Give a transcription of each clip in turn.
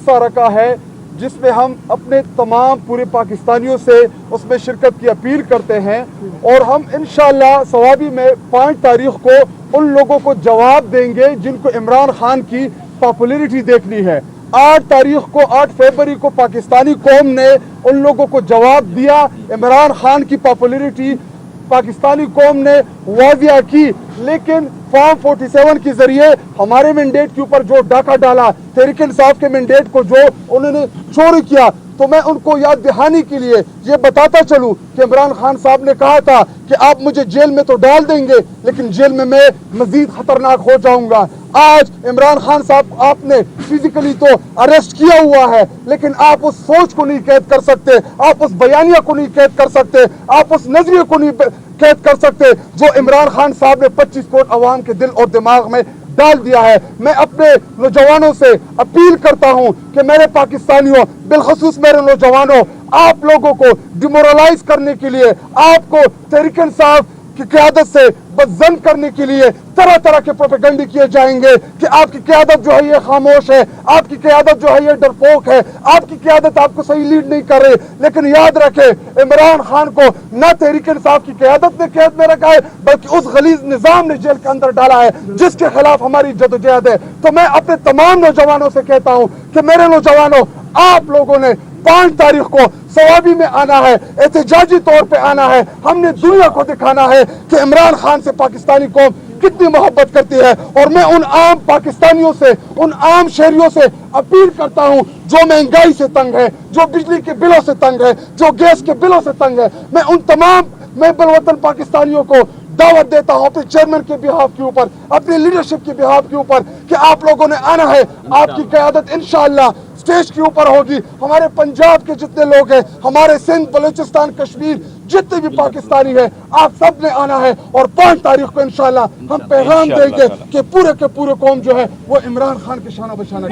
जलसा रखा है जिसमें हम अपने तमाम पूरे पाकिस्तानियों से उसमें शिरकत की अपील करते हैं और हम इंशाअल्लाह सवाबी में 5 तारीख को उन लोगों को जवाब देंगे जिनको इमरान खान की पॉपुलैरिटी देखनी है। 8 तारीख को 8 फरवरी को पाकिस्तानी कौम ने उन लोगों को जवाब दिया। इमरान खान की पॉपुलैरिटी पाकिस्तानी कौम ने वाजिया की, लेकिन फॉर्म 47 के जरिए हमारे मैंडेट के ऊपर जो डाका डाला, तहरीक इंसाफ के मैंडेट को जो उन्होंने चोरी किया, तो मैं उनको याद दहानी के लिए ये बताता चलूं कि इमरान खान साहब ने कहा था कि आप मुझे जेल में तो डाल देंगे लेकिन जेल में मैं मजीद खतरनाक हो जाऊंगा। आज इमरान खान साहब आपने फिजिकली तो अरेस्ट किया हुआ है, लेकिन आप उस सोच को नहीं कैद कर सकते, आप उस बयानिया को नहीं कैद कर सकते, आप उस नजरिए को नहीं कैद कर सकते जो इमरान खान साहब ने 25 करोड़ अवाम के दिल और दिमाग में डाल दिया है। मैं अपने नौजवानों से अपील करता हूं कि मेरे पाकिस्तानियों, बिलखसूस मेरे नौजवानों, आप लोगों को डिमोरलाइज करने के लिए, आपको तहरीक इंसाफ की क़यादत से बदजन करने के लिए तरह तरह के प्रोपेगेंडे किए जाएंगे कि आपकी क़यादत जो है ये खामोश है, आपकी क़यादत जो है ये डरपोक है, आपकी क़यादत आपको सही लीड नहीं कर रही। लेकिन याद रखें, इमरान खान को न तहरीक इंसाफ की क़यादत ने कैद में रखा है, बल्कि उस गलीज निज़ाम ने जेल के अंदर डाला है जिसके खिलाफ हमारी जदोजहद है। तो मैं अपने तमाम नौजवानों से कहता हूँ कि मेरे नौजवानों, आप लोगों ने 5 तारीख को सवाबी में आना है, एहतजाजी तौर पे आना है। हमने दुनिया को दिखाना है कि इमरान खान से पाकिस्तानी कौम कितनी मोहब्बत करती है। और मैं उन आम पाकिस्तानियों से, उन आम शहरियों से अपील करता हूं जो महंगाई से तंग है, जो बिजली के बिलों से तंग है, जो गैस के बिलों से तंग है, मैं उन तमाम बलवतन पाकिस्तानियों को दावत देता हूं अपने चेयरमैन के बिहाफ के ऊपर, अपनी लीडरशिप के बिहाफ के ऊपर कि आप लोगों ने आना है। आपकी क़यादत इंशाअल्लाह स्टेज के ऊपर होगी। हमारे पंजाब के जितने लोग हैं, हमारे सिंध, बलूचिस्तान, कश्मीर, जितने भी पाकिस्तानी हैं, आप सब ने आना है और 5 तारीख को इंशाअल्लाह हम पैगाम देंगे कि पूरे के पूरे कौम जो है वो इमरान खान के शाना बशाना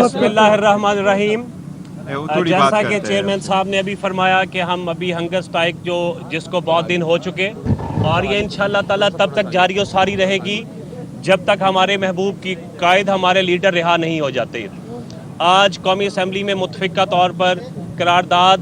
बिस्मिल्लाहिर्रहमानिर्रहीम। जैसा कि चेयरमैन साहब ने अभी फरमाया कि हम अभी हंगर स्ट्राइक जिसको बहुत दिन हो चुके, और ये इंशाअल्लाह ताला तब तक जारी और सारी रहेगी जब तक हमारे महबूब की कायद, हमारे लीडर रिहा नहीं हो जाते। आज कौमी असम्बली में मुतफ़िक़ा तौर पर करारदाद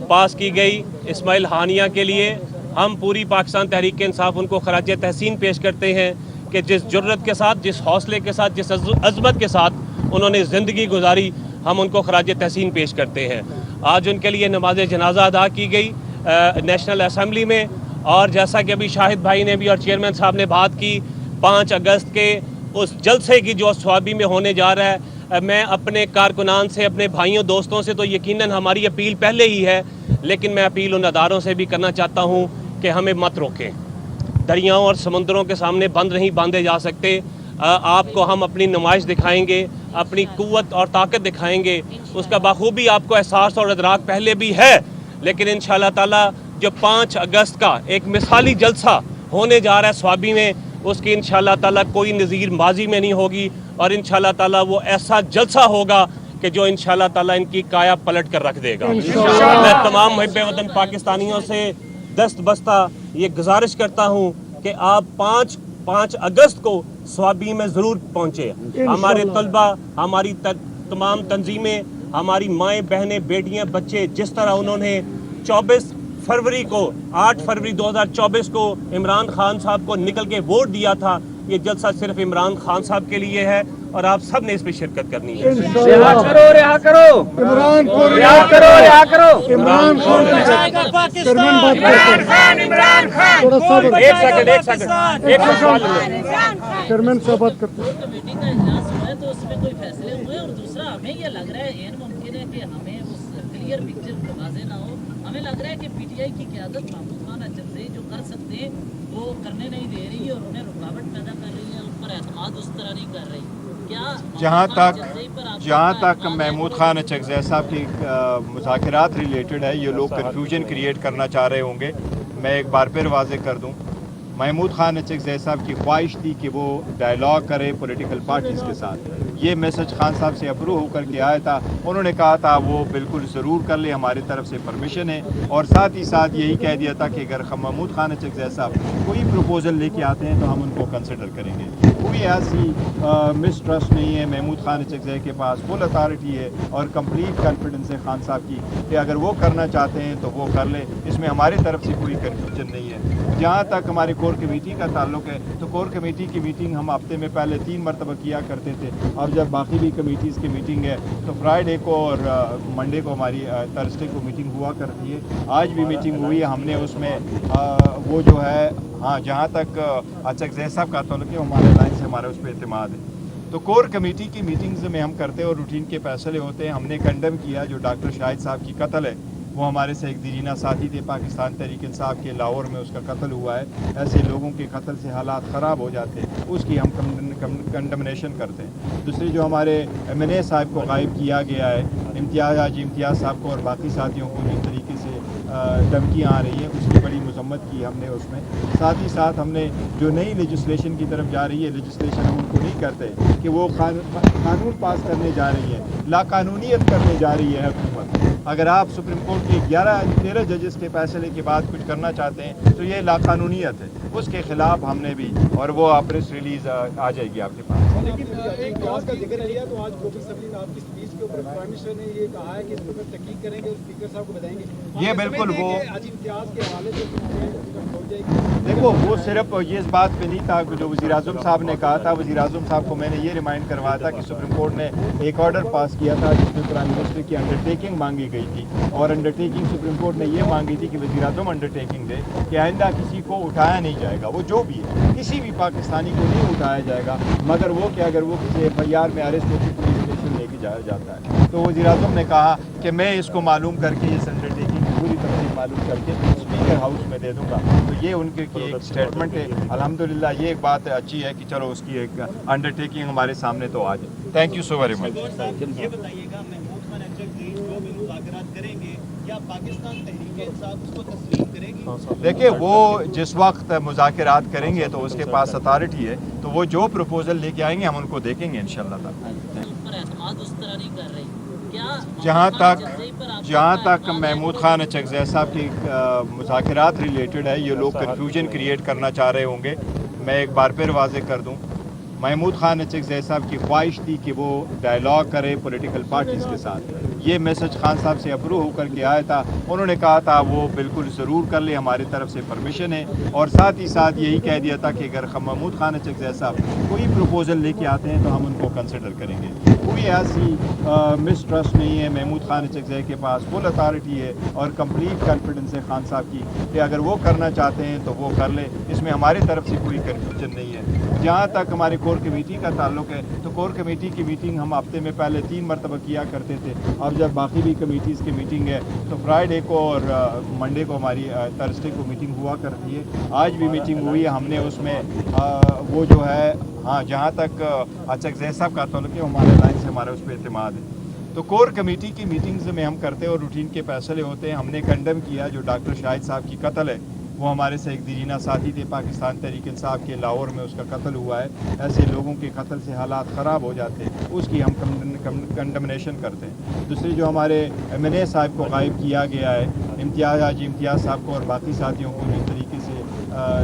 पास की गई इस्माइल हानिया के लिए। हम पूरी पाकिस्तान तहरीक इंसाफ उनको खराज तहसीन पेश करते हैं कि जिस जुर्रत के साथ, जिस हौसले के साथ, जिस अज़मत के साथ उन्होंने ज़िंदगी गुजारी, हम उनको खराज तहसीन पेश करते हैं। आज उनके लिए नमाज जनाजा अदा की गई नेशनल असम्बली में, और जैसा कि अभी शाहिद भाई ने भी और चेयरमैन साहब ने बात की, 5 अगस्त के उस जलसे की जो स्वाबी में होने जा रहा है, मैं अपने कारकुनान से, अपने भाइयों दोस्तों से तो यकीनन हमारी अपील पहले ही है, लेकिन मैं अपील उन अदारों से भी करना चाहता हूँ कि हमें मत रोकें। दरियाओं और समुद्रों के सामने बंद नहीं बांधे जा सकते। आपको हम अपनी नुमाइश दिखाएंगे, अपनी कुव्वत और ताकत दिखाएंगे, उसका बखूबी आपको एहसास और इदराक पहले भी है। लेकिन इंशाअल्लाह ताला जो 5 अगस्त का एक मिसाली जलसा होने जा रहा है स्वाबी में, उसकी इंशाअल्लाह ताला कोई नज़ीर माजी में नहीं होगी, और इंशाअल्लाह ताला वो ऐसा जलसा होगा कि जो इंशाअल्लाह ताला इनकी काया पलट कर रख देगा। मैं तमाम मुहिब्बे वतन पाकिस्तानियों से दस्त बस्ता ये गुजारिश करता हूँ कि आप 5 अगस्त को स्वाबी में ज़रूर पहुँचे। हमारे तलबा, हमारी तमाम तंजीमें, हमारी माएँ, बहनें, बेटियाँ, बच्चे, जिस तरह उन्होंने 24 फरवरी को 8 फरवरी 2024 को इमरान खान साहब को निकल के वोट दिया था, ये जलसा सिर्फ इमरान खान साहब के लिए है और आप सब ने इसमें शिरकत करनी है। रिहा करो, रिहा करो इमरान को, रिहा करो, रिहा करो इमरान खान। एक सेकंड एक सवाल चेयरमैन से बात करते हैं। मीटिंग का इजलास हुआ है तो उसमें कोई फैसले हुए, और दूसरा हमें ये लग रहा है मुमकिन है कि हमें उस क्लियर पिक्चर वाज़ेह ना हो। हमें लग रहा है कि पीटीआई की क़यादत महमूद खान अजनज़ई जो कर सकते हैं वो करने नहीं दे रही है और उन्हें रुकावट पैदा कर रही है, उन पर एतमाद उस तरह नहीं कर रही। जहाँ तक महमूद खान अचकज़ई साहब की मुज़ाकरात रिलेटेड है, ये लोग कन्फ्यूजन क्रिएट करना चाह रहे होंगे। मैं एक बार फिर वाज़ेह कर दूँ, महमूद खान चकज़ई साहब की ख्वाहिश थी कि वो डायलॉग करे पॉलिटिकल पार्टीज़ के साथ। ये मैसेज खान साहब से अप्रूव होकर के आया था। उन्होंने कहा था वो बिल्कुल ज़रूर कर ले, हमारी तरफ से परमिशन है। और साथ ही साथ यही कह दिया था कि अगर महमूद खान चकज़ई साहब कोई प्रपोज़ल लेके आते हैं तो हम उनको कंसिडर करेंगे। कोई ऐसी मिसट्रस्ट नहीं है, महमूद खान चकज़ई के पास फुल अथॉरिटी है और कंप्लीट कॉन्फिडेंस है खान साहब की कि अगर वो करना चाहते हैं तो वो कर ले। इसमें हमारी तरफ से कोई कन्फ्यूजन नहीं है। जहाँ तक हमारे कोर कमेटी का ताल्लुक है तो कोर कमेटी की मीटिंग हम हफ्ते में पहले 3 मरतबा किया करते थे। अब जब बाकी भी कमेटीज़ की मीटिंग है तो फ्राइडे को और मंडे को हमारी थर्सडे को मीटिंग हुआ करती है। आज भी मीटिंग हुई है, हमने उसमें वो जो है हाँ जहाँ तक चकज़ई साहब का ताल्लुक है हमारे लाइन से हमारा उस पर एतमाद है। तो कोर कमेटी की मीटिंग्स में हम करते हैं और रूटीन के फैसले होते हैं। हमने कंडम किया जो डॉक्टर शाहिद साहब की कत्ल है, वो हमारे से एक दीरीना साथी थे, पाकिस्तान तहरीक इंसाफ के लाहौर में उसका कत्ल हुआ है। ऐसे लोगों के कत्ल से हालात ख़राब हो जाते हैं, उसकी हम कंडमनेशन करते हैं। दूसरी जो हमारे MNA साहब को गायब किया गया है, इम्तियाज़ साहब को और बाकी साथियों को जिस तरीके से धमकियाँ आ रही हैं, उसकी बड़ी मजम्मत की हमने उसमें। साथ ही साथ हमने जो नई लेजिस्लेशन की तरफ जा रही है, लेजिस्लेशन हम उनको नहीं करते कि वो कानून पास करने जा रही है, लाकानूनीयत करने जा रही है हुकूमत। अगर आप सुप्रीम कोर्ट के 11-13 जजेस के फैसले के बाद कुछ करना चाहते हैं तो ये लाकानूनीयत है, उसके ख़िलाफ़ हमने भी, और वो प्रेस रिलीज़ आ जाएगी आपके पास। लेकिन एक इम्तियाज़ का जिक्र किया तो आज गोपी सबली ने आपकी स्पीच के ऊपर प्राइम मिनिस्टर ने ये कहा है कि इस पर तहकीक करेंगे और स्पीकर साहब को बताएंगे। ये बिल्कुल वो आज इम्तियाज़ के हवाले से हो जाएगी। देखो वो सिर्फ ये इस बात पे नहीं था जो वज़ीर-ए-आज़म साहब ने कहा था। वज़ीर-ए-आज़म साहब को मैंने ये रिमाइंड करवाया था कि सुप्रीम कोर्ट ने एक ऑर्डर पास किया था जिसमें प्राइम मिनिस्टर की अंडरटेकिंग मांगी गई थी, और अंडरटेकिंग सुप्रीम कोर्ट ने ये मांगी थी कि वज़ीर-ए-आज़म अंडरटेकिंग दे कि आइंदा किसी को उठाया नहीं जाएगा, वो जो भी है किसी भी पाकिस्तानी को नहीं उठाया जाएगा, मगर वो कि अगर वो किसी FIR में अरेस्ट होकर पुलिस स्टेशन लेके जाया जाता है। तो वज़ीर-ए-आज़म ने कहा कि मैं इसको मालूम करके इस अंडरटेकिंग पूरी तरह से मालूम करके स्पीकर हाउस में दे दूंगा। तो ये उनके की एक स्टेटमेंट है। अल्हम्दुलिल्लाह ये एक बात अच्छी है कि चलो उसकी एक अंडरटेकिंग हमारे सामने तो आ जाए। Thank you so very much. ये बताइएगा महमूद खान चकज़ई जो भी मुज़ाकरात करेंगे क्या पाकिस्तान तहरीक इंसाफ उसको तस्लीम करेगी? देखिए वो जिस वक्त मुज़ाकरात करेंगे तो उसके पास अथॉरिटी है, तो वो जो प्रपोजल लेके आएंगे हम उनको देखेंगे इंशाल्लाह ताला। पर एतमाद उस तरह नहीं कर रही क्या? जहाँ तक महमूद खान चकज़ई साहब की मुज़ाकरात रिलेटेड है, ये लोग कन्फ्यूजन क्रिएट करना चाह रहे होंगे। मैं एक बार फिर वाज़ेह कर दूँ, महमूद खान चकज़ई साहब की ख्वाहिश थी कि वो डायलॉग करे पॉलिटिकल पार्टीज़ के साथ। ये मैसेज खान साहब से अप्रूव होकर के आया था। उन्होंने कहा था वो बिल्कुल ज़रूर कर ले, हमारी तरफ से परमिशन है। और साथ ही साथ यही कह दिया था कि अगर महमूद खान चकज़ई साहब कोई प्रपोज़ल लेके आते हैं तो हम उनको कंसिडर करेंगे। कोई ऐसी मिसट्रस्ट नहीं है, महमूद खान चकज़ई के पास फुल अथॉरिटी है और कंप्लीट कॉन्फिडेंस है खान साहब की कि अगर वो करना चाहते हैं तो वो कर ले। इसमें हमारी तरफ से कोई कन्फ्यूजन नहीं है। जहाँ तक हमारे कोर कमेटी का ताल्लुक है तो कोर कमेटी की मीटिंग हम हफ्ते में पहले 3 मरतबा किया करते थे। अब जब बाकी भी कमेटीज़ की मीटिंग है तो फ्राइडे को और मंडे को हमारी थर्सडे को मीटिंग हुआ करती है। आज भी मीटिंग हुई है, हमने उसमें वो जो है हाँ जहाँ तक चकज़ई साहब का ताल्लुक है हमारे लाइन से हमारा उस पर एतमाद है। तो कोर कमेटी की मीटिंग्स में हम करते हैं और रूटीन के फैसले होते हैं। हमने कंडम किया जो डॉक्टर शाहिद साहब की कत्ल है, वो हमारे से एक दीरीना साथी थे, पाकिस्तान तहरीक इंसाफ के लाहौर में उसका कत्ल हुआ है। ऐसे लोगों के कत्ल से हालात ख़राब हो जाते हैं, उसकी हम कंडमनेशन करते हैं। दूसरी जो हमारे MNA साहब को गायब किया गया है, इम्तियाज़ साहब को और बाकी साथियों को जिस तरीके से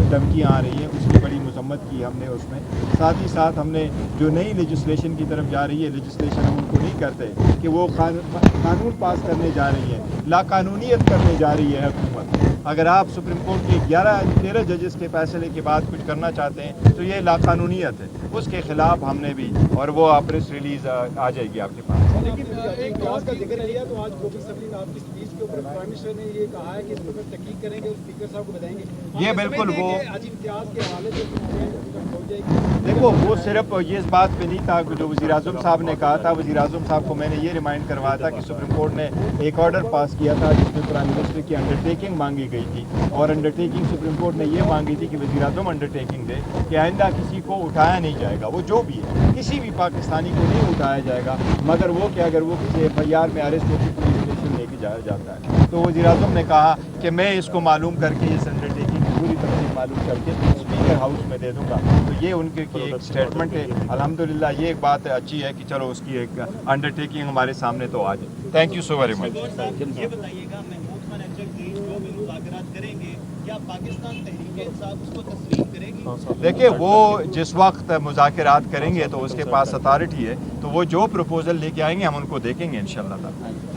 धमकियाँ आ रही हैं, उसकी बड़ी मजम्मत की हमने उसमें। साथ ही साथ हमने जो नई लेजिस्लेशन की तरफ जा रही है, लेजिस्लेशन हम उनको नहीं करते कि वो कानून पास करने जा रही है, लाकानूनीयत करने जा रही है हुकूमत। अगर आप सुप्रीम कोर्ट के 11-13 जजेस के फैसले के बाद कुछ करना चाहते हैं तो ये लाकानूनीयत है, उसके ख़िलाफ़ हमने भी, और वो प्रेस रिलीज़ आ जाएगी आपके पास। लेकिन एक इम्तियाज़ का जिक्र किया तो आज गोपी सबली ने आपकी स्पीच के ऊपर प्राइम मिनिस्टर ने ये कहा है कि इस पर तहकीक करेंगे और स्पीकर साहब को बताएंगे। ये बिल्कुल वो आज इम्तियाज़ के हवाले से हो जाएगी। देखो वो सिर्फ ये इस बात पे नहीं था जो वज़ीर-ए-आज़म साहब ने कहा था। वज़ीर-ए-आज़म साहब को मैंने ये रिमाइंड करवाया था कि सुप्रीम कोर्ट ने एक ऑर्डर पास किया था जिसमें प्राइम मिनिस्टर की अंडरटेकिंग मांगी गई थी, और अंडरटेकिंग सुप्रीम कोर्ट ने ये मांगी थी कि वज़ीर-ए-आज़म अंडरटेकिंग दे कि आइंदा किसी को उठाया नहीं जाएगा, वो जो भी है किसी भी पाकिस्तानी को नहीं उठाया जाएगा, मगर वो कि अगर वो किसी FIR में अरेस्ट होकर पुलिस स्टेशन लेके जाया जाता है। तो वज़ीर-ए-आज़म ने कहा कि मैं इसको मालूम करके इस अंडरटेकिंग पूरी तरह से मालूम करके स्पीकर हाउस में दे दूंगा। तो ये उनके की एक स्टेटमेंट है। अल्हम्दुलिल्लाह ये एक बात अच्छी है कि चलो उसकी एक अंडरटेकिंग हमारे सामने तो आ जाए। Thank you so very much. शेखौर साहब ये बताइएगा, महमूद खान अचक जो भी मुज़ाकरात करेंगे, क्या पाकिस्तान तहरीक-ए-इंसाफ उसको तस्लीम करेगी? देखिए वो जिस वक्त मुज़ाकरात करेंगे तो उसके पास अथॉरिटी है, तो वो जो प्रपोजल लेके आएंगे हम उनको देखेंगे इंशाअल्लाह ताला।